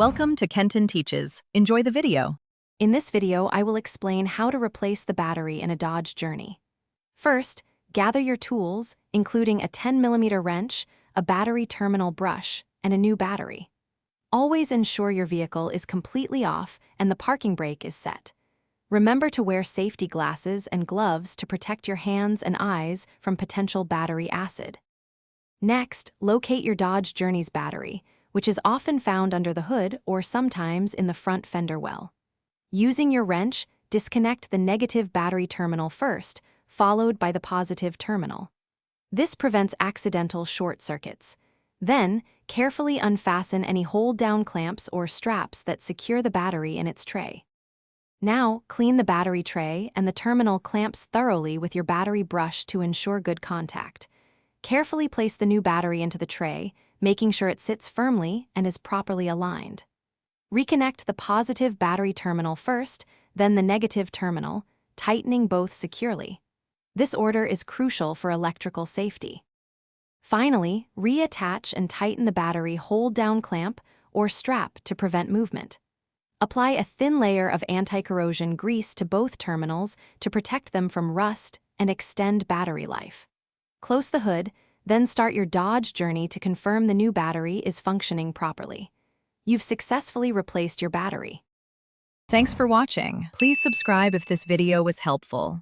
Welcome to Kenton Teaches. Enjoy the video. In this video, I will explain how to replace the battery in a Dodge Journey. First, gather your tools, including a 10mm wrench, a battery terminal brush, and a new battery. Always ensure your vehicle is completely off and the parking brake is set. Remember to wear safety glasses and gloves to protect your hands and eyes from potential battery acid. Next, locate your Dodge Journey's battery, which is often found under the hood or sometimes in the front fender well. Using your wrench, disconnect the negative battery terminal first, followed by the positive terminal. This prevents accidental short circuits. Then, carefully unfasten any hold-down clamps or straps that secure the battery in its tray. Now, clean the battery tray and the terminal clamps thoroughly with your battery brush to ensure good contact. Carefully place the new battery into the tray, making sure it sits firmly and is properly aligned. Reconnect the positive battery terminal first, then the negative terminal, tightening both securely. This order is crucial for electrical safety. Finally, reattach and tighten the battery hold-down clamp or strap to prevent movement. Apply a thin layer of anti-corrosion grease to both terminals to protect them from rust and extend battery life. Close the hood, then start your Dodge Journey to confirm the new battery is functioning properly. You've successfully replaced your battery. Thanks for watching. Please subscribe if this video was helpful.